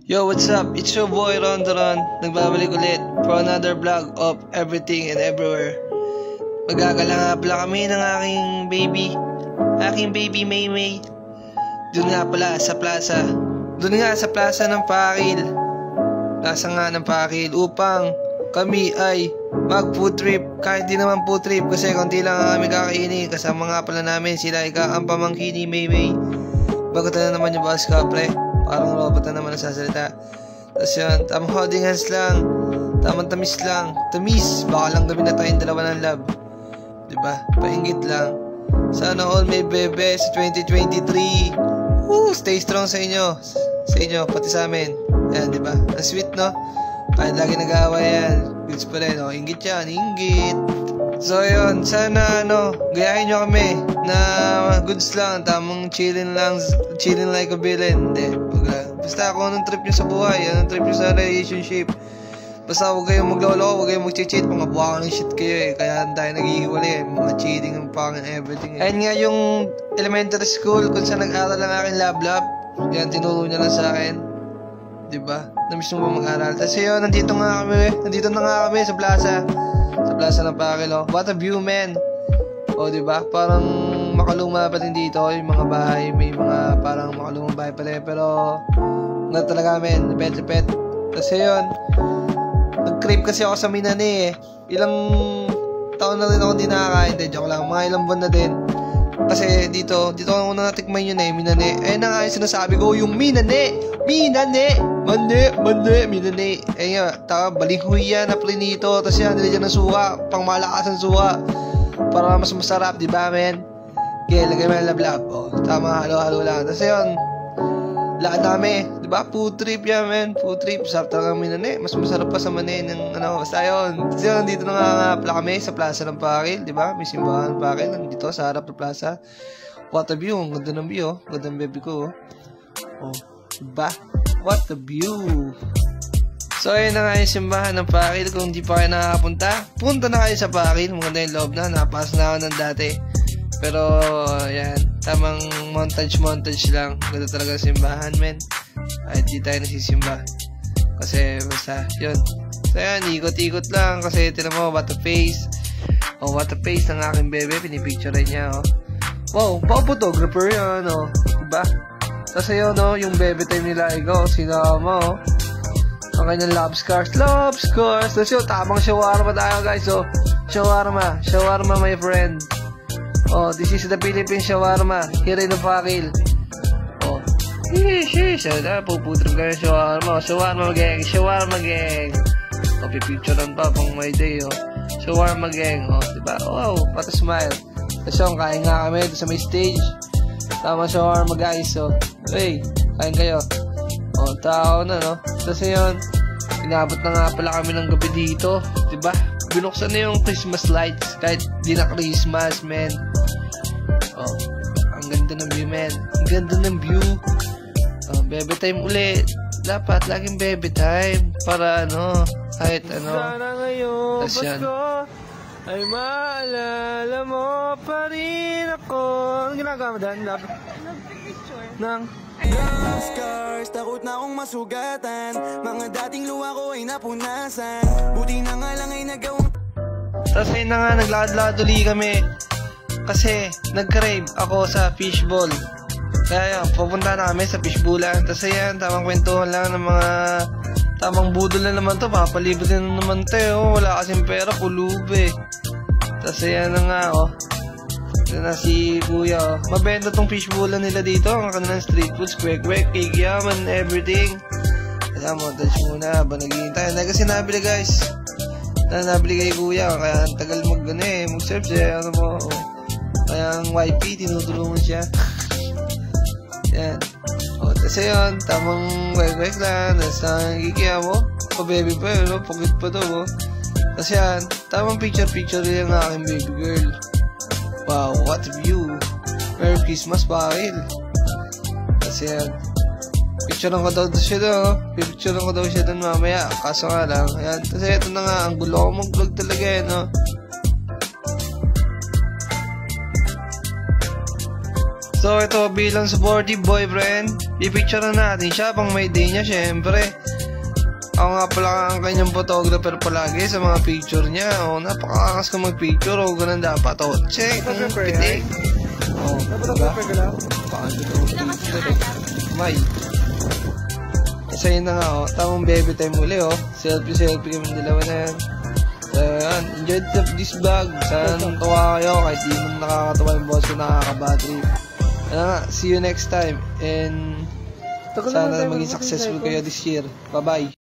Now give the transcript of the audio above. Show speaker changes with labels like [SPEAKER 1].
[SPEAKER 1] Yo, what's up? It's your boy Rondoron. Nagbabalik ulit for another vlog of everything and everywhere. Magagala nga pala kami ng aking baby Maymay. Doon nga pala sa plaza. Doon nga sa plaza ng Pakil. Plaza nga ng Pakil upang kami ay mag food trip. Kahit di naman food trip kasi konti lang ang kami kakainin. Kasama nga pala namin sila ang pamangkin ni Maymay. Bagot na naman yung boss ka, pre. Parang robot na naman nagsasalita. Tapos yun, tamang holding hands lang. Tamang tamis lang. Tamis, baka lang gabi na tayong dalawa ng love. Diba? Paingit lang. Sana all may bebe sa 2023. Woo! Stay strong sa inyo. Sa inyo, pati sa amin. Yan, diba? Ang sweet, no? Kahit lagi nag-aaway yan. Goods pa rin, no? Ingit yan, ingit. So yun, sana gayahin nyo kami na goods lang, tamang chillin lang, chillin like a villain. Hindi, basta kung anong trip nyo sa buhay, anong trip nyo sa relationship. Basta huwag kayong maglolo, huwag kayong mag-cheat, mga buwaka ng shit kayo kaya tayo naghihiwalay, mga cheating and pangin everything. Ayun nga yung elementary school kung saan nag-aral ang aking lab. Yan, tinuro niya lang sa akin. Diba? Namiss mo ba mag-aral? Tapos yun, nandito na nga kami sa plaza. Sa plaza ng Pakil, oh. What a view, man. O, diba? Parang makaluma pa rin dito. Yung mga bahay, may mga parang makalumang bahay pa rin. Pero, nga talaga, man. Repet. Kasi yun, nag-crave kasi ako sa Minane, eh. Ilang taon na rin ako hindi nakakain. Joke lang, mga ilang buwan na din. Kasi dito ako natikman yun, eh, Minane. Eh, na nga yung sinasabi ko, yung Minane. Minane. Eh nga, balinghoy yan na plinito. Tapos yan, nilagyan ng suka, pang malakas ang suka. Para mas masarap, di ba, men? Okay, lagay mo yung lablab. O, tama, halo-halo lang. Tapos yun, lakad kami, di ba? Food trip yan, men. Food trip, sarap talaga Minane. Mas masarap pa sa Mane ng basta yun. Tapos yun, dito na nga pala kami sa plaza ng Pakil, di ba? May simbahan ng Pakil, nandito sa harap ng plaza. What a view, ang ganda ng view, oh. Ganda ng baby ko, oh. Oh. Diba? What a view. So ayun na nga yung simbahan ng Pakil. Kung di pa kayo nakakapunta, punta na kayo sa Pakil. Maganda yung loob na, napas na ako ng dati. Pero yan, tamang montage lang. Ganda talaga simbahan, men. Ay di tayo nasisimba kasi basta yun. So yan, ikot-ikot lang. Kasi tinan mo, what a face. Oh, what a face ng aking bebe. Pinipicture niya, oh. Wow, photographer yan, oh. Diba? Kasi yun, no, yung baby time nila, ikaw, sinama, oh. Ang kanyang love scars. Tapos yun, tamang shawarma tayo, guys, oh. Shawarma, my friend. Oh, this is the Philippine shawarma. Here in the Pakil. Oh, sheesh, puputrip ka yung shawarma. Shawarma gang. Oh, pipicturean pa pang my day, oh. Shawarma gang, oh, diba? Wow, what a smile. Tapos yun, kain nga kami sa may stage. Tama shawarma, guys, so hey, kain kayo. O, tao na, no? Kasi yun, inabot na nga pala kami ng gabi dito, diba? Binuksan na yung Christmas lights, kahit di na Christmas, man. O, ang ganda ng view, man. Ang ganda ng view. O, baby time ulit. Dapat laging baby time para kahit
[SPEAKER 2] Sana ngayon
[SPEAKER 1] Pasko
[SPEAKER 2] ay maalala mo pa rin ako. Anong ginagawa mo dyan, love?
[SPEAKER 3] Nag-picture
[SPEAKER 2] Nang
[SPEAKER 4] scars, takot na akong masugatan. Mga dating luha ko ay napunasan. Buti na nga lang ay nagawang.
[SPEAKER 1] Tapos ayun na nga, naglakad-lakad uli kami. Kasi nag-crave ako sa fishball. Kaya yun, pupunta na kami sa fishbowlan. Tapos ayan, tamang kwentuhan lang ng mga tamang budol na naman to. Papalibot na naman to, oh. Wala kasing pera, kulube. Tapos ayan na nga, oh. Ito na si kuya, oh. Mabenta tong fishbowlan nila dito. Ang kanilang street foods, kwek-kwek, kikyaman, everything. Kaya montage muna habang naghihintay. Kasi nabili, guys. Nabili kay kuya. Kaya ang tagal mag-serve siya. Oh. Kaya ang YP, tinutulungan siya. Yan. O, kasi yun, tamang kwek-kwek lang. Tapos nagkikiyam mo. Baby pa yun, pagit pa to, oh. Kasi yan, tamang picture yung aking baby girl. Wow, what a view. Merry Christmas, Pakil. Kasi yan, picturean ko daw siya doon mamaya. Kaso nga lang, yan. Kasi ito na nga, ang gulo ko mag-vlog talaga, no. So ito bilang supportive boyfriend, i-picture na natin siya pang may day niya syempre. Ako nga pala ang kanyang photographer palagi sa mga picture niya. Oh, napakaangas ka mag-picture. Oh, ganun dapat. Oh, check. Pitik. Oh, diba? May. Isa yun na nga, oh. Tamang baby time uli, oh. Selfie kami dalawa na yan. So, yan. Enjoy this vlog. Sana tuwa kayo. Kahit di mo nakakatawa yung boss ko, nakaka-battery. Ano nga, see you next time. And sana maging successful kayo this year. Bye-bye.